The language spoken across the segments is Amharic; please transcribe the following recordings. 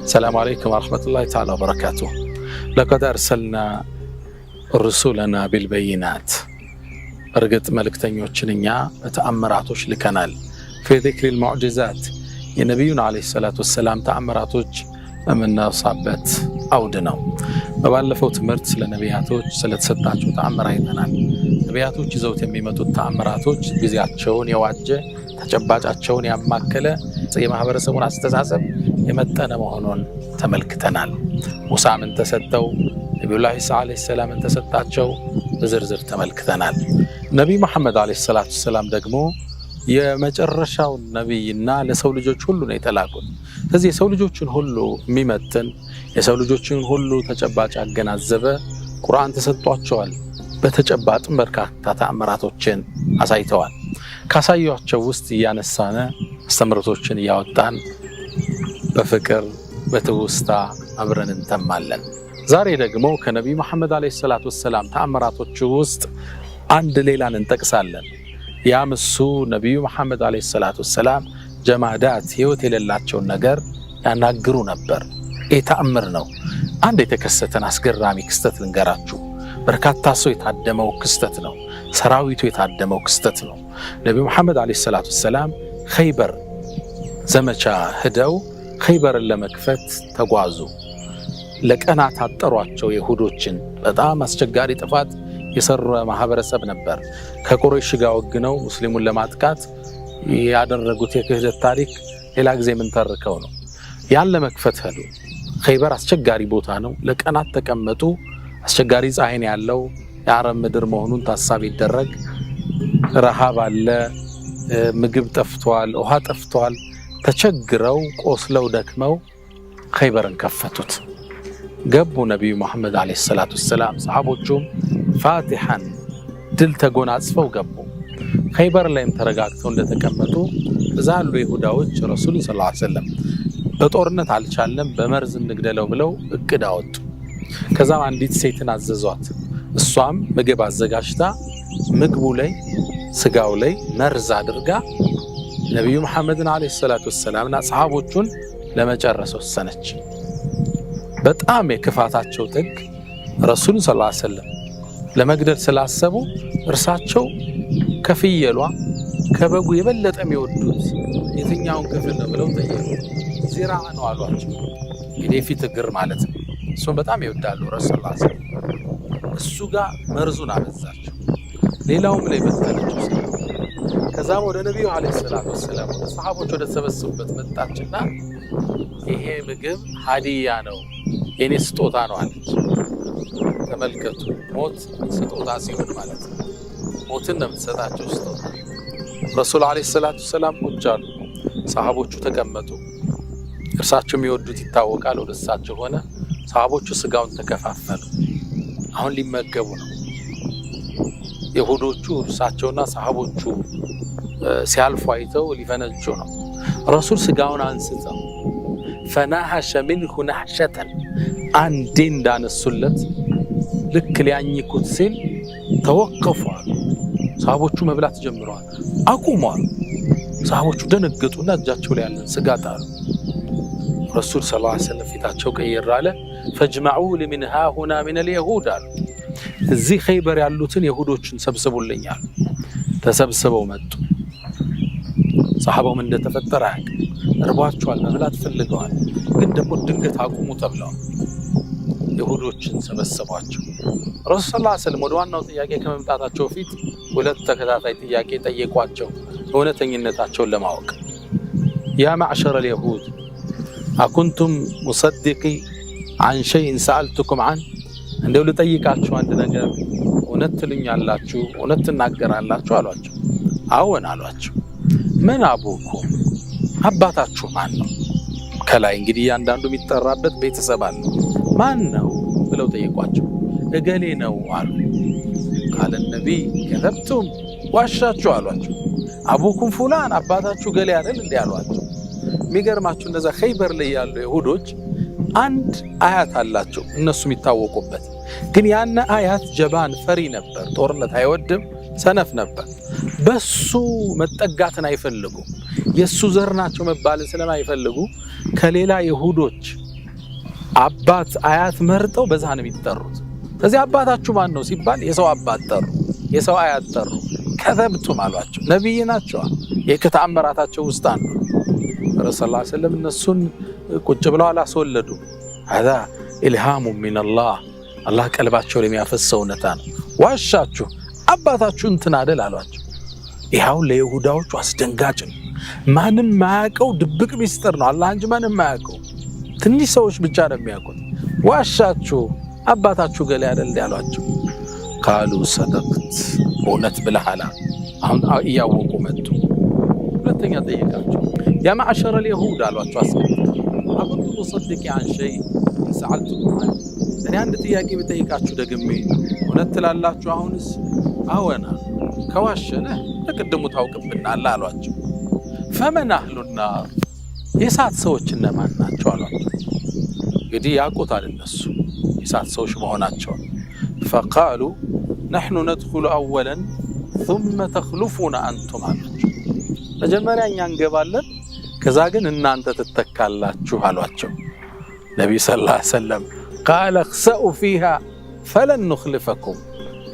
السلام عليكم ورحمة الله تعالى وبركاته. لقد أرسلنا رسولنا بالبينات. رجت ملكتنيو تشنيا تأمراتوش لكنال في ذكر المعجزات. النبينا عليه الصلاة والسلام تأمراتوش من صابت أودنا. ببالفو تمرت لنبياتوش سلتسطاچو تأمرايتنال. ነቢያቶች ይዘውት የሚመጡት ተአምራቶች ጊዜያቸውን የዋጀ ተጨባጫቸውን ያማከለ የማህበረሰቡን አስተሳሰብ የመጠነ መሆኑን ተመልክተናል። ሙሳ ምን ተሰጠው፣ ነብዩላህ ኢሳ አለይሂ ሰላም ምን ተሰጣቸው በዝርዝር ተመልክተናል። ነብዩ መሐመድ አለይሂ ሰላቱ ሰላም ደግሞ የመጨረሻው ነብይና ለሰው ልጆች ሁሉ ነው የተላኩት። ስለዚህ የሰው ልጆችን ሁሉ የሚመጥን የሰው ልጆችን ሁሉ ተጨባጭ ያገናዘበ ቁርአን ተሰጥቷቸዋል። በተጨባጭም በርካታ ተአምራቶችን አሳይተዋል። ካሳዩአቸው ውስጥ ያነሳነ አስተምሮቶችን ያወጣን በፍቅር በትውስታ አብረን እንተማለን። ዛሬ ደግሞ ከነብዩ መሐመድ አለይሂ ሰላቱ ሰላም ተአምራቶች ውስጥ አንድ ሌላን እንጠቅሳለን። ያም እሱ ነብዩ መሐመድ አለይሂ ሰላቱ ሰላም ጀማዳት ህይወት የሌላቸውን ነገር ያናግሩ ነበር። ይህ ተአምር ነው። አንድ የተከሰተን አስገራሚ ክስተት ልንገራችሁ። በርካታ ሰው የታደመው ክስተት ነው። ሰራዊቱ የታደመው ክስተት ነው። ነብዩ መሐመድ አለይሂ ሰላቱ ሰላም ኸይበር ዘመቻ ሄደው ኸይበርን ለመክፈት ተጓዙ። ለቀናት አጠሯቸው። ይሁዶችን በጣም አስቸጋሪ ጥፋት የሰሩ ማህበረሰብ ነበር። ከቁረይሽ ጋር ወግነው ሙስሊሙን ለማጥቃት ያደረጉት የክህደት ታሪክ ሌላ ጊዜ ምን ተርከው ነው። ያን ለመክፈት ሄዱ። ኸይበር አስቸጋሪ ቦታ ነው። ለቀናት ተቀመጡ። አስቸጋሪ ፀሐይን ያለው የአረብ ምድር መሆኑን ታሳቢ ይደረግ። ረሃብ አለ፣ ምግብ ጠፍቷል፣ ውሃ ጠፍቷል። ተቸግረው ቆስለው ደክመው ኸይበርን ከፈቱት። ገቡ ነብዩ መሐመድ አለይሂ ሰላቱ ሰላም ሰሃቦቹም ፋቲሐን ድል ተጎናጽፈው ገቡ። ኸይበር ላይም ተረጋግተው እንደተቀመጡ በዛሉ ይሁዳዎች ረሱል ሰለላሁ ዐለይሂ ወሰለም በጦርነት አልቻለም በመርዝ እንግደለው ብለው እቅድ አወጡ። ከዛም አንዲት ሴትን አዘዟት። እሷም ምግብ አዘጋጅታ ምግቡ ላይ ስጋው ላይ መርዝ አድርጋ ነብዩ መሐመድን አለይሂ ሰላቱ ሰላምና ሰሃቦቹን ለመጨረስ ወሰነች። በጣም የክፋታቸው ጥግ ረሱል ሰለላሁ ዐለይሂ ወሰለም ለመግደል ስላሰቡ እርሳቸው ከፍየሏ ከበጉ የበለጠ የሚወዱት የትኛውን ክፍል ነው ብለው ጠየቁ። ዚራ ነው አሏቸው። የፊት እግር ማለት ነው። እሱን በጣም ይወዳሉ ረሱል ሰለላሁ ዐለይሂ ወሰለም። እሱ ጋር መርዙን አበዛቸው። ሌላውም ላይ በተለችው። ከዛም ወደ ነብዩ አለይሂ ሰላቱ ወሰለም ወደ ሰሃቦች ወደ ተሰበሰቡበት መጣችና ይሄ ምግብ ሀዲያ ነው፣ የኔ ስጦታ ነው አለች። ተመልከቱ፣ ሞት ስጦታ ሲሆን ማለት ነው። ሞትን ነው የምትሰጣቸው ስጦታ። ረሱል አለይሂ ሰላቱ ወሰለም ቁጭ አሉ። ሰሃቦቹ ተቀመጡ። እርሳቸው የሚወዱት ይታወቃል። ወደ እሳቸው ሆነ። ሰሃቦቹ ስጋውን ተከፋፈሉ። አሁን ሊመገቡ ነው። ይሁዶቹ እርሳቸውና ሰሃቦቹ ሲያልፉ አይተው ሊፈነጩ ነው። ረሱል ስጋውን አንስተው ፈናሐሸ ሚንሁ ነሕሸተን አንዴ እንዳነሱለት ልክ ሊያኝኩት ሲል ተወቀፏል። ሰሃቦቹ መብላት ጀምረዋል። አቁመዋል። ሰሃቦቹ ደነገጡና እጃቸው ላይ ያለን ስጋ ጣሉ። ረሱል ሰለላሁ ዐለይሂ ወሰለም ፊታቸው ቀየር አለ። ፈጅመዑ ሊሚን ሃሁና ሚን አልየሁድ አሉ። እዚህ ኸይበር ያሉትን ይሁዶችን ሰብስቡልኛል። ተሰብስበው መጡ። ሰሃባው ምን እንደተፈጠረ አያውቅም። እርቧቸዋል፣ መብላት ፈልገዋል። ግን ደግሞ ድንገት አቁሙ ተብለዋል። ይሁዶችን ሰበሰቧቸው። ረሱል ሰለላሁ ዐለይሂ ወሰለም ወደ ዋናው ጥያቄ ከመምጣታቸው ፊት ሁለት ተከታታይ ጥያቄ ጠየቋቸው፣ እውነተኝነታቸውን ለማወቅ። ያ ማዕሸረ አልየሁድ አኩንቱም ሙሰድቂ አን ሸይን ሰአልቱኩም አን፣ እንደው ልጠይቃችሁ አንድ ነገር እውነት ትሉኛላችሁ፣ እውነት ትናገራላችሁ አሏቸው። አዎን አሏቸው። ምን አቡኩም፣ አባታችሁ ማን ነው? ከላይ እንግዲህ እያንዳንዱ የሚጠራበት ቤተሰብ አለ። ማን ነው ብለው ጠየቋቸው። እገሌ ነው አሉ። ቃለ ነቢይ ከዘብቱም፣ ዋሻችሁ አሏቸው። አቡኩም ፉላን፣ አባታችሁ ገሌ አይደል እንዴ አሏቸው። የሚገርማችሁ እነዛ ኸይበር ላይ ያሉ ይሁዶች አንድ አያት አላቸው እነሱ የሚታወቁበት። ግን ያን አያት ጀባን ፈሪ ነበር፣ ጦርነት አይወድም፣ ሰነፍ ነበር። በሱ መጠጋትን አይፈልጉም። የሱ ዘር ናቸው መባልን ስለማይፈልጉ ከሌላ ይሁዶች አባት አያት መርጠው በዛ ነው የሚጠሩት። ስለዚህ አባታችሁ ማን ነው ሲባል የሰው አባት ጠሩ፣ የሰው አያት ጠሩ። ከዘብቱም አሏቸው፣ ነብይ ናቸው። የከተአምራታቸው ውስጥ አንዱ ረሱላህ ሰለላሁ ዐለይሂ ወሰለም እነሱን ቁጭ ብለው አላስወለዱ። هذا ኢልሃሙ ሚነላህ አላህ ቀልባቸው ለሚያፈሰው እውነታ ነው። ዋሻችሁ አባታችሁ እንትን አይደል አሏቸው። ይሄው ለይሁዳዎቹ አስደንጋጭ ነው። ማንም ማያውቀው ድብቅ ሚስጥር ነው። አላህ እንጂ ማንም ማያውቀው ትንሽ ሰዎች ብቻ ነው የሚያውቁት። ዋሻችሁ አባታችሁ ገለ አይደል ያሏቸው። ቃሉ ሰደቅት እውነት ብለሃል። አሁን እያወቁ መጡ። ሁለተኛ ጠየቃቸው። ያ ማዕሸረ اليهود አሏቸው። አቁንቱ ሙሰድቂ عن شيء سألتكم عنه እኔ አንድ ጥያቄ ብጠይቃችሁ ደግሜ እውነት ትላላችሁ? አሁንስ አወና ከዋሸነ ለቅድሙ ታውቅብናል አሏቸው። ፈመን አህሉ النار የእሳት ሰዎች እነማን ናቸው አሏቸው። እንግዲህ ያውቁታል እነሱ የእሳት ሰዎች መሆናቸው። فقالوا نحن ندخل اولا ثم تخلفون انتم አሏቸው። መጀመሪያ እኛ እንገባለን ከዛ ግን እናንተ ትተካላችሁ አሏቸው። ነብዩ ሰለላሁ ዐለይሂ ወሰለም قال اخسئوا فيها فلن نخلفكم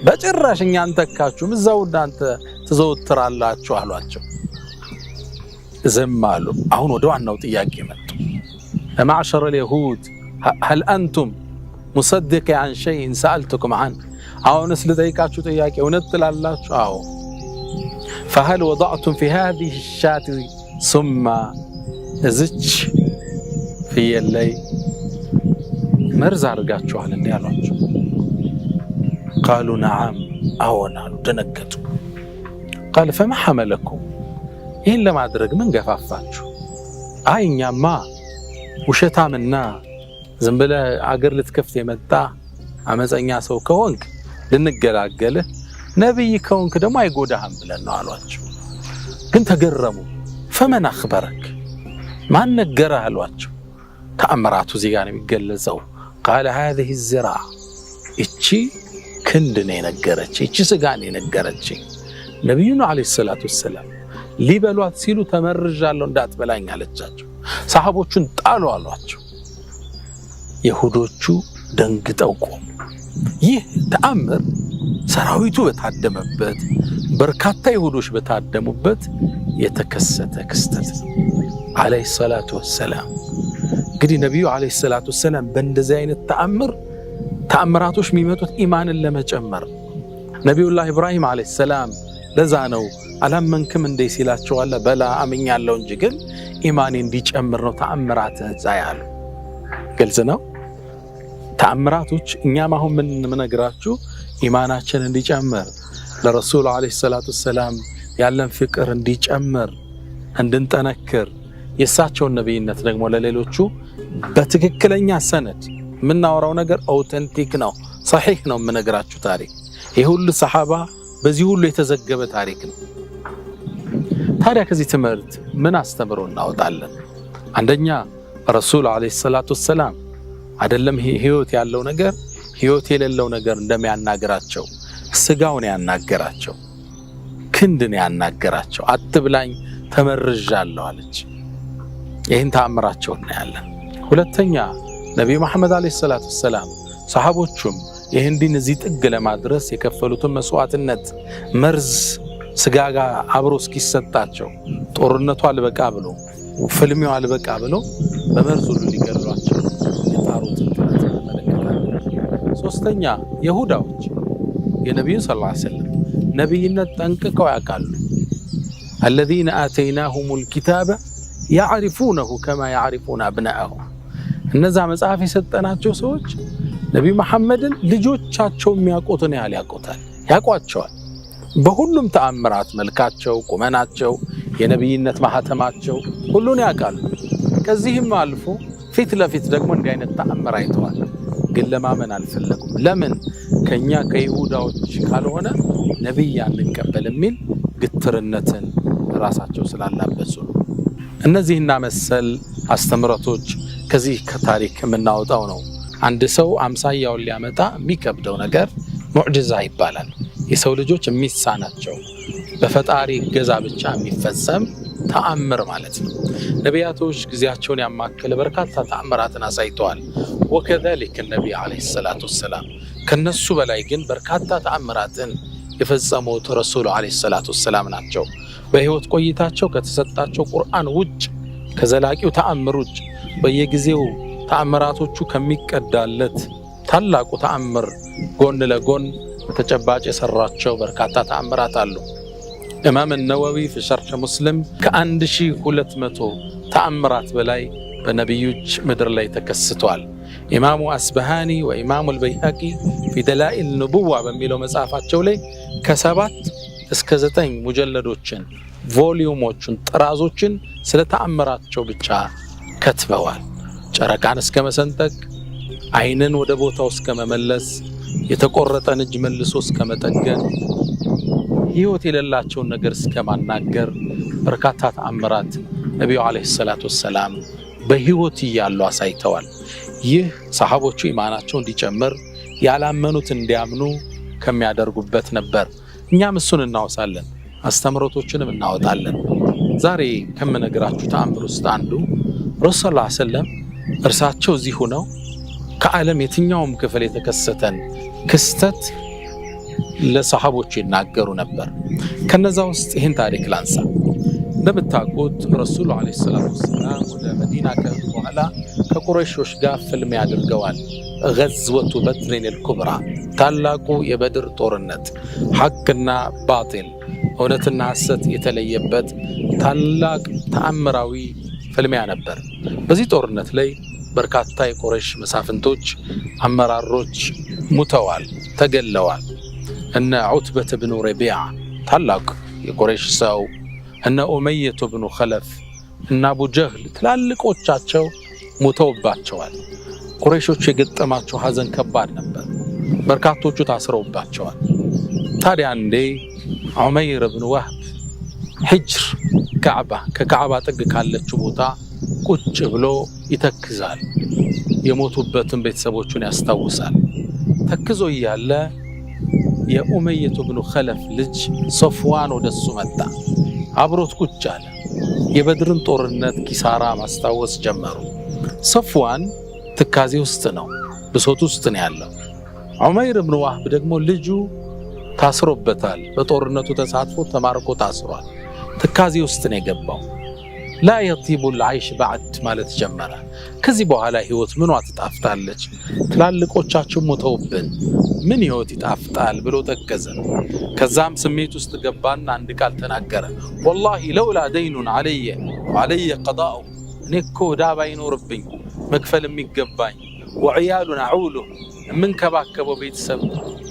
በጭራሽ እኛ አንተካችሁም እዛው እናንተ ትዘውትራላችሁ አሏቸው። ዝም አሉ። አሁን ወደ ዋናው ጥያቄ መጡ። معشر اليهود هل انتم مصدق عن شيء سألتكم عنه አሁንስ ልጠይቃችሁ ጥያቄ እውነት ትላላችሁ? አዎ። فهل وضعتم في هذه الشاة ثم እዝች ፍየል ላይ መርዝ አድርጋችኋል እንዴ አሏቸው። قالوا نعم አዎን አሉ። ደነገጡ። قال فما حملكم ይህን ለማድረግ ምን ገፋፋችሁ? አይ እኛማ ውሸታምና ዝም ብለህ አገር ልትከፍት የመጣ አመፀኛ ሰው ከሆንክ ልንገላገልህ፣ ነብይ ከሆንክ ደግሞ አይጎዳህም ብለን ነው አሏቸው። ግን ተገረሙ። ፈመን አኽበረክ ማን ነገረህ አሏቸው። ተአምራቱ እዚህ ጋር ነው የሚገለጸው። قال هذه الزراع እቺ ክንድ ነው የነገረች፣ እቺ ስጋ ነው የነገረች። ነብዩ አለይሂ ሰላቱ ወሰለም ሊበሏት ሲሉ ተመርጃለሁ እንዳትበላኝ አለቻቸው። ሰሃቦቹን ጣሉ አሏቸው። ይሁዶቹ ደንግጠው ቆሙ። ይህ ተአምር ሰራዊቱ በታደመበት በርካታ ይሁዶች በታደሙበት የተከሰተ ክስተት አለይሂ ሰላቱ ወሰለም። እንግዲህ ነብዩ አለይሂ ሰላቱ ወሰለም በእንደዚህ አይነት ተአምራቶች የሚመጡት ኢማንን ለመጨመር። ነብዩላህ ኢብራሂም አለይሂ ሰላም ለዛ ነው አላመንክም እንደ ሲላቸው አለ በላ አምኛለሁ እንጂ ግን ኢማኔ እንዲጨምር ነው ተአምራት ያሉ። ግልጽ ነው። ተአምራቶች እኛም አሁን ምን ምነግራችሁ ኢማናችን እንዲጨምር ለረሱል አለይሂ ሰላቱ ወሰለም ያለን ፍቅር እንዲጨምር እንድንጠነክር የሳቸውን ነብይነት ደግሞ ለሌሎቹ በትክክለኛ ሰነድ ምናወራው ነገር አውተንቲክ ነው፣ صحيح ነው ምነግራችሁ ታሪክ። ይሄ ሁሉ ሰሃባ በዚህ ሁሉ የተዘገበ ታሪክ ነው። ታዲያ ከዚህ ትምህርት ምን አስተምሮ እናወጣለን? አንደኛ ረሱል አለይሂ ሰላቱ ወሰለም አይደለም ህይወት ያለው ነገር ህይወት የሌለው ነገር እንደሚያናግራቸው ስጋውን ያናገራቸው፣ ክንድን ያናገራቸው። አትብላኝ ተመርጃለሁ አለች። ይህን ተአምራቸው እናያለን። ሁለተኛ ነብዩ መሐመድ አለይሂ ሰላቱ ወሰለም ሰሃቦቹም ይህን ዲን እዚህ ጥግ ለማድረስ የከፈሉትን መስዋዕትነት መርዝ ስጋጋ አብሮ እስኪሰጣቸው ጦርነቱ አልበቃ ብሎ ፍልሚው አልበቃ ብሎ በመርዙ ሊገሏቸው የጣሩትን ተመለከታለን። ሶስተኛ ይሁዳዎች የነብዩ ሰለላሁ ዐለይሂ ወሰለም ነብይነት ጠንቅቀው ያውቃሉ። الذين آتيناهم الكتاب يعرفونه كما يعرفون أبناءهم እነዛ መጽሐፍ የሰጠናቸው ሰዎች ነብዩ መሐመድን ልጆቻቸው የሚያውቁትን ያህል ያውቋቸዋል። በሁሉም ተአምራት መልካቸው፣ ቁመናቸው፣ የነብይነት ማህተማቸው ሁሉን ያውቃሉ። ከዚህም አልፎ ፊት ለፊት ደግሞ እንዲህ አይነት ተአምር አይተዋል። ግን ለማመን አልፈለጉም። ለምን? ከኛ ከይሁዳዎች ካልሆነ ነብይ አንቀበል የሚል ግትርነትን ራሳቸው ስላላበሱ ነው። እነዚህና መሰል አስተምረቶች ከዚህ ከታሪክ የምናወጣው ነው። አንድ ሰው አምሳያውን ሊያመጣ የሚከብደው ነገር ሙዕጂዛ ይባላል። የሰው ልጆች የሚሳናቸው በፈጣሪ ገዛ ብቻ የሚፈጸም ተአምር ማለት ነው። ነቢያቶች ጊዜያቸውን ያማከለ በርካታ ተአምራትን አሳይተዋል። ወከዛሊክ ነቢይ ዓለይሂ ሰላቱ ወሰላም ከነሱ በላይ ግን በርካታ ተአምራትን የፈጸሙት ረሱሉ ዓለይሂ ሰላቱ ወሰላም ናቸው። በህይወት ቆይታቸው ከተሰጣቸው ቁርአን ውጭ ከዘላቂው ተአምር ውጭ በየጊዜው ተአምራቶቹ ከሚቀዳለት ታላቁ ተአምር ጎን ለጎን በተጨባጭ የሰራቸው በርካታ ተአምራት አሉ። ኢማም ነወዊ في شرح مسلم ከ1200 ተአምራት በላይ በነቢዮች ምድር ላይ ተከስተዋል። ኢማሙ አስበሃኒ ወኢማሙ አልበይሃቂ في دلائل النبوة በሚለው መጽሐፋቸው ላይ ከ7 እስከ 9 ሙጀለዶችን ቮሊዩሞችን ጥራዞችን ስለ ተአምራቸው ብቻ ከትበዋል። ጨረቃን እስከ መሰንጠቅ፣ አይንን ወደ ቦታው እስከ መመለስ፣ የተቆረጠን እጅ መልሶ እስከ መጠገን፣ ህይወት የሌላቸውን ነገር እስከ ማናገር በርካታ ተአምራት ነብዩ አለይሂ ሰላቱ ወሰላም በህይወት እያሉ አሳይተዋል። ይህ ሰሃቦቹ ኢማናቸው እንዲጨምር ያላመኑት እንዲያምኑ ከሚያደርጉበት ነበር። እኛም እሱን እናወሳለን፣ አስተምሮቶችንም እናወጣለን። ዛሬ ከምነግራችሁ ተአምር ውስጥ አንዱ ረሱል ሰለላሁ ዐለይሂ ወሰለም እርሳቸው እዚህ ሆነው ከዓለም የትኛውም ክፍል የተከሰተን ክስተት ለሰሃቦቹ ይናገሩ ነበር። ከነዛ ውስጥ ይህን ታሪክ ላንሳ። እንደምታውቁት ረሱሉ ዐለይሂ ሰላቱ ወሰላም ወደ መዲና ከሄዱ በኋላ ከቁረይሾች ጋር ፍልሚያ አድርገዋል። ገዝወቱ በድሪን አልኩብራ፣ ታላቁ የበድር ጦርነት፣ ሐቅና ባጢል እውነትና ሐሰት የተለየበት ታላቅ ተአምራዊ ፍልሚያ ነበር። በዚህ ጦርነት ላይ በርካታ የቁረይሽ መሳፍንቶች አመራሮች ሙተዋል፣ ተገለዋል። እነ ዑትበት ብኑ ረቢዓ ታላቅ የቁረይሽ ሰው፣ እነ ኡመየቱ ብኑ ኸለፍ እና አቡ ጀህል ትላልቆቻቸው ሙተውባቸዋል። ቁረይሾች የገጠማቸው ሐዘን ከባድ ነበር። በርካቶቹ ታስረውባቸዋል። ታዲያ አንዴ ዑመይር ብኑ ወህብ ሂጅር ካዕባ ከካዕባ ጥግ ካለችው ቦታ ቁጭ ብሎ ይተክዛል። የሞቱበትን ቤተሰቦቹን ያስታውሳል። ተክዞ እያለ የኡመየቱ ብኑ ኸለፍ ልጅ ሶፍዋን ወደሱ መጣ። አብሮት ቁጭ አለ። የበድርን ጦርነት ኪሳራ ማስታወስ ጀመሩ። ሶፍዋን ትካዜ ውስጥ ነው፣ ብሶት ውስጥ ነው ያለው። ዑመይር ብኑ ወህብ ደግሞ ልጁ ታስሮበታል። በጦርነቱ ተሳትፎ ተማርኮ ታስሯል። ትካዜ ውስጥ ነው የገባው። ላ የጢቡ ልዓይሽ ባዕድ ማለት ጀመረ። ከዚህ በኋላ ህይወት ምኗ ትጣፍጣለች? ትላልቆቻችን ሞተውብን ምን ህይወት ይጣፍጣል ብሎ ተከዘ። ከዛም ስሜት ውስጥ ገባና አንድ ቃል ተናገረ። ወላሂ ለውላ ደይኑን አለየ ቀዳኡ፣ እኔ እኮ ዕዳ ባይኖርብኝ መክፈል የሚገባኝ ወዕያሉን አዑሉ የምንከባከበው ቤተሰብ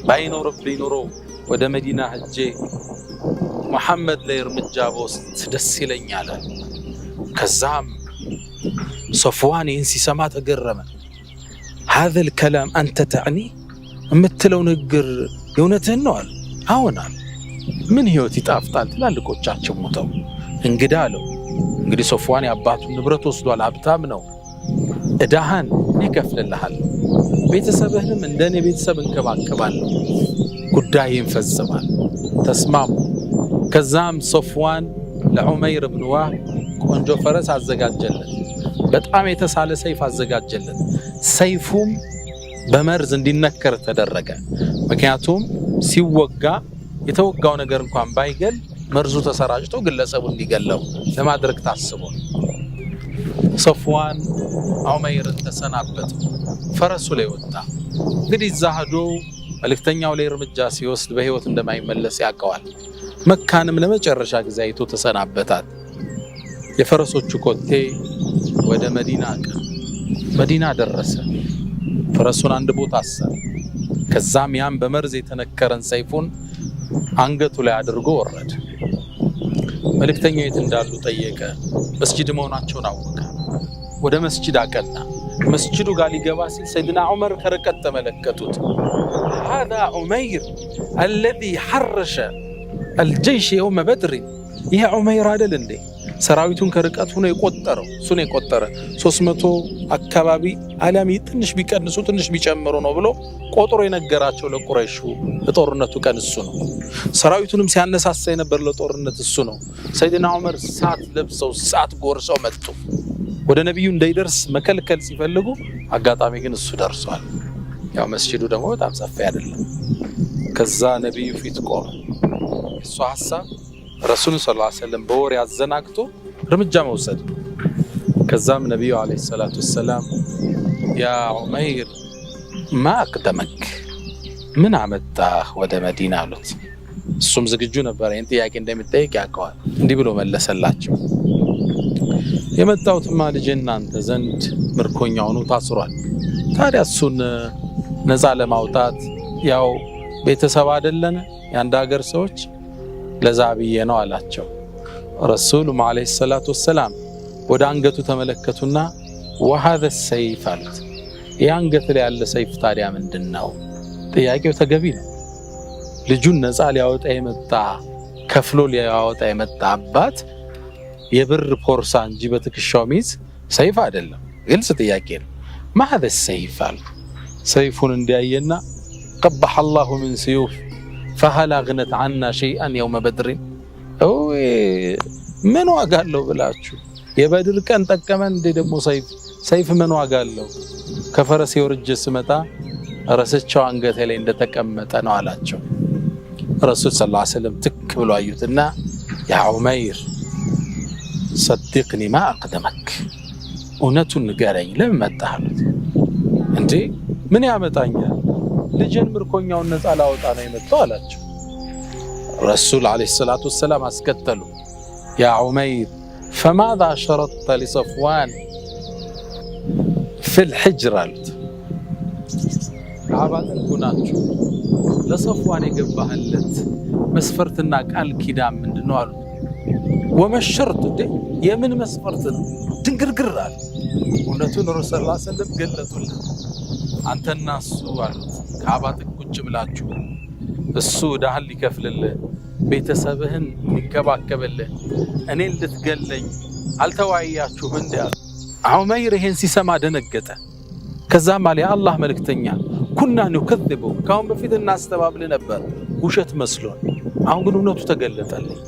ባይኖርብኝ ኖሮ ወደ መዲና ሄጄ መሐመድ ላይ እርምጃ በወስድ ደስ ይለኛል። ከዛም ሶፍዋን ይህን ሲሰማ ተገረመ። هذا الكلام أنت تعني የምትለው ንግግር የእውነትህን ነው አለ። አዎን አለ። ምን ህይወት ይጣፍጣል? ትላልቆቻቸው ሞተው። እንግዳ አለው። እንግዲህ ሶፍዋን የአባቱን ንብረት ወስዷል፣ ሀብታም ነው። ዕዳህን እኔ እከፍልልሃለሁ፣ ቤተሰብህንም እንደኔ ቤተሰብ እንከባከባለሁ፣ ጉዳይን ፈጽማል። ተስማሙ። ከዛም ሶፍዋን ለዑመይር ብኑ ወህብ ቆንጆ ፈረስ አዘጋጀለት። በጣም የተሳለ ሰይፍ አዘጋጀለት። ሰይፉም በመርዝ እንዲነከር ተደረገ። ምክንያቱም ሲወጋ የተወጋው ነገር እንኳን ባይገል መርዙ ተሰራጭቶ ግለሰቡ እንዲገለው ለማድረግ ታስቦ ሶፍዋን ዑመይርን ተሰናበተ። ፈረሱ ላይ ወጣ። እንግዲህ እዛ ሄዶ መልእክተኛው ላይ እርምጃ ሲወስድ በህይወት እንደማይመለስ ያውቀዋል። መካንም ለመጨረሻ ጊዜ አይቶ ተሰናበታት። የፈረሶቹ ኮቴ ወደ መዲና መዲና ደረሰ። ፈረሱን አንድ ቦታ አሰረ። ከዛም ያን በመርዝ የተነከረን ሰይፉን አንገቱ ላይ አድርጎ ወረደ። መልእክተኛው የት እንዳሉ ጠየቀ። መስጂድ መሆናቸውን አወቀ። ወደ መስጂድ አቀና። መስጂዱ ጋር ሊገባ ሲል ሰይድና ዑመር ከርቀት ተመለከቱት። هذا عمير الذي حرش الجيش يوم بدر። ይሄ ዑመይር አይደል እንዴ ሰራዊቱን ከርቀት ሆኖ የቆጠረው እሱን የቆጠረ 300 አካባቢ አላሚ ትንሽ ቢቀንሱ ትንሽ ቢጨምሩ ነው ብሎ ቆጥሮ የነገራቸው ለቁረይሹ ለጦርነቱ ቀን እሱ ነው። ሰራዊቱንም ሲያነሳሳ የነበር ለጦርነት እሱ ነው። ሰይድና ዑመር ሳት ለብሰው ሳት ጎርሰው መጡ። ወደ ነብዩ እንዳይደርስ መከልከል ሲፈልጉ አጋጣሚ ግን እሱ ደርሷል። ያው መስጂዱ ደግሞ በጣም ሰፊ አይደለም። ከዛ ነብዩ ፊት ቆመ። እሱ ሐሳብ ረሱል ሰለላሁ ዐለይሂ ወሰለም በወሬ አዘናግቶ እርምጃ መውሰድ። ከዛም ነብዩ አለይሂ ሰላቱ ወሰላም ያ ዑመይር ማ አቅደመክ ምን አመጣህ ወደ መዲና አሉት። እሱም ዝግጁ ነበር ይህን ጥያቄ እንደሚጠይቅ ያውቀዋል። እንዲህ ብሎ መለሰላቸው የመጣሁትማ ልጄ እናንተ ዘንድ ምርኮኛ ሆኖ ታስሯል። ታዲያ እሱን ነፃ ለማውጣት ያው ቤተሰብ አይደለን የአንድ ሀገር ሰዎች ለዛ ብዬ ነው አላቸው። ረሱሉም አለይሂ ሰላቱ ወሰላም ወደ አንገቱ ተመለከቱና ወሃዘ ሰይፍ አሉት። ይህ አንገት ላይ ያለ ሰይፍ ታዲያ ምንድነው? ጥያቄው ተገቢ ነው። ልጁን ነፃ ሊያወጣ የመጣ ከፍሎ ሊያወጣ የመጣ አባት የብር ፖርሳ እንጂ በትከሻው ሚዝ ሰይፍ አይደለም። ግልጽ ጥያቄ ነው። ማሃዘ ሰይፍ አሉ። ሰይፉን እንዲያየና ቀበሐ አላሁ ምን ሲዩፍ ፈሀል አግነት አና ሸይአን የውመ በድሪን ምን ዋጋ አለው ብላችሁ የበድር ቀን ጠቀመን እንዴ? ደግሞ ሰይፍ ምን ዋጋ አለው? ከፈረስ የወርጀ ስመጣ ረሰቻው አንገቴ ላይ እንደተቀመጠ ነው አላቸው። ረሱል ሰለላሁ ዐለይሂ ወሰለም ትክ ብሎ አዩትና ያ ዑመይር ሰድቅኒ ማ አቅደመክ እውነቱን ንገረኝ ለምን መጣህ አሉት። እንዴ ምን ያመጣኛል? ልጅን ምርኮኛውን ነፃ ላወጣ ነው የመጣው አላቸው። ረሱል አለይሂ ሰላቱ ወሰላም አስከተሉ ያ ዑመይር ፈማዛ ሸረጥተ ሊሰፍዋን ፊል ሒጅር አሉት። ከአባጠን ሁናችሁ ለሰፍዋን የገባህለት መስፈርትና ቃል ኪዳን ምንድነው አሉት። ወመሸርጥ እንዴ የምን መስፈርት ነው? ድንግርግር አለ። እውነቱን ረሱል ሰለላሁ ዐለይሂ ወሰለም ገለጡለት። አንተና እሱ አሉት ከአባጥቅ ቁጭ ብላችሁ እሱ ዕዳህን ሊከፍልልህ ቤተሰብህን ሊንከባከብልህ እኔን ልትገለኝ አልተወያያችሁም እንዴ አሉ። ዑመይር ይሄን ሲሰማ ደነገጠ። ከዛም አለ የአላህ መልእክተኛ ኩና ንከذቡ ካሁን በፊት እናስተባብል ነበር ውሸት መስሎን፣ አሁን ግን እውነቱ ተገለጠልኝ።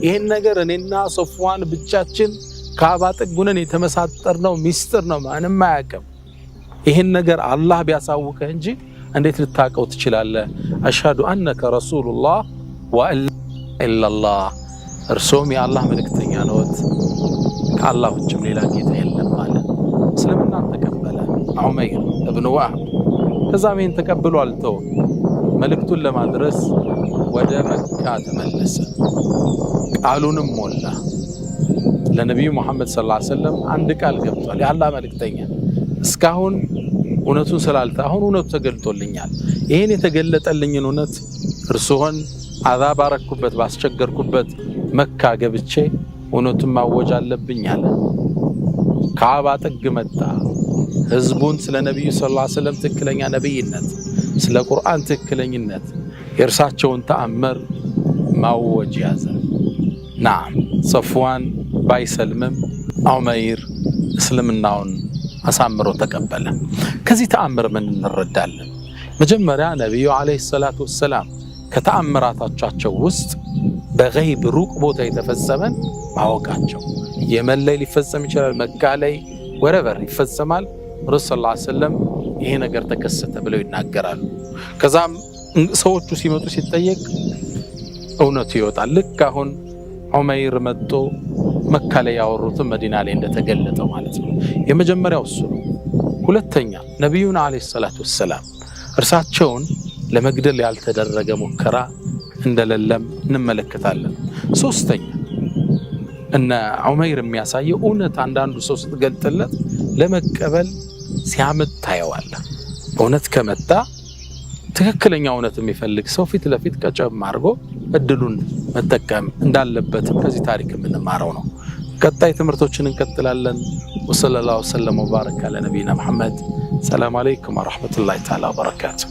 ይሄን ነገር እኔና ሶፍዋን ብቻችን ከአባጥቅ ጉነን የተመሳጠርነው ሚስጥር ነው፣ ማንም አያውቅም። ይሄን ነገር አላህ ቢያሳውቅህ እንጂ እንዴት ልታቀው ትችላለህ? አሽሃዱ አነከ ረሱሉላህ ወአላ ኢላላህ እርሶም የአላህ መልእክተኛ ነዎት ከአላህ ውጭም ሌላ ጌታ የለም ማለት እስልምናን ተቀበለ ዑመይር ኢብኑ ወህብ። ከዛም ይሄን ተቀብሎ አልተወም። መልእክቱን ለማድረስ ወደ መካ ተመለሰ። ቃሉንም ሞላ። ለነብዩ መሐመድ ሰለላሁ ዐለይሂ ወሰለም አንድ ቃል ገብቷል። የአላህ መልእክተኛ እስካሁን እውነቱን ስላልተ አሁን እውነቱ ተገልጦልኛል። ይሄን የተገለጠልኝን እውነት እርሱን አዛብ አረኩበት ባስቸገርኩበት መካ ገብቼ እውነቱን ማወጅ አለብኝ አለ። ከአባ ጥግ መጣ። ህዝቡን ስለ ነብዩ ሰለላሁ ዐለይሂ ወሰለም ትክክለኛ ነብይነት፣ ስለ ቁርአን ትክክለኝነት የእርሳቸውን ተአምር ማወጅ ያዘ። ናም ሰፍዋን ባይሰልምም ዑመይር እስልምናውን አሳምሮ ተቀበለ። ከዚህ ተአምር ምን እንረዳለን? መጀመሪያ ነብዩ አለይሂ ሰላቱ ወሰላም ከተአምራታቸው ውስጥ በገይብ ሩቅ ቦታ የተፈጸመን ማወቃቸው። የመን ላይ ሊፈጸም ይችላል፣ መካ ላይ ወረበር ይፈጸማል። ረሱል ሰለላሁ ዐለይሂ ወሰለም ይሄ ነገር ተከሰተ ብለው ይናገራሉ። ከዛም ሰዎቹ ሲመጡ ሲጠየቅ እውነቱ ይወጣል። ልክ አሁን ዑመይር መጥቶ መካ ላይ ያወሩትን መዲና ላይ እንደተገለጠው ማለት ነው። የመጀመሪያው እሱ ነው። ሁለተኛ ነብዩና አለይሂ ሰላቱ ወሰላም እርሳቸውን ለመግደል ያልተደረገ ሙከራ እንደሌለም እንመለከታለን። ሶስተኛ እነ ዑመይር የሚያሳየው እውነት አንዳንዱ ሰው ስትገልጥለት ለመቀበል ሲያመጥ ታየዋለህ። እውነት ከመጣ ትክክለኛ እውነት የሚፈልግ ሰው ፊት ለፊት ቀጨም አድርጎ እድሉን መጠቀም እንዳለበት ከዚህ ታሪክ የምንማረው ነው። ቀጣይ ትምህርቶችን እንቀጥላለን። ወሰለላሁ ዐለይሂ ወሰለም ወባረከ አለ ነብይና መሐመድ። ሰላም አለይኩም ወራህመቱላሂ ተዓላ ወበረካቱሁ።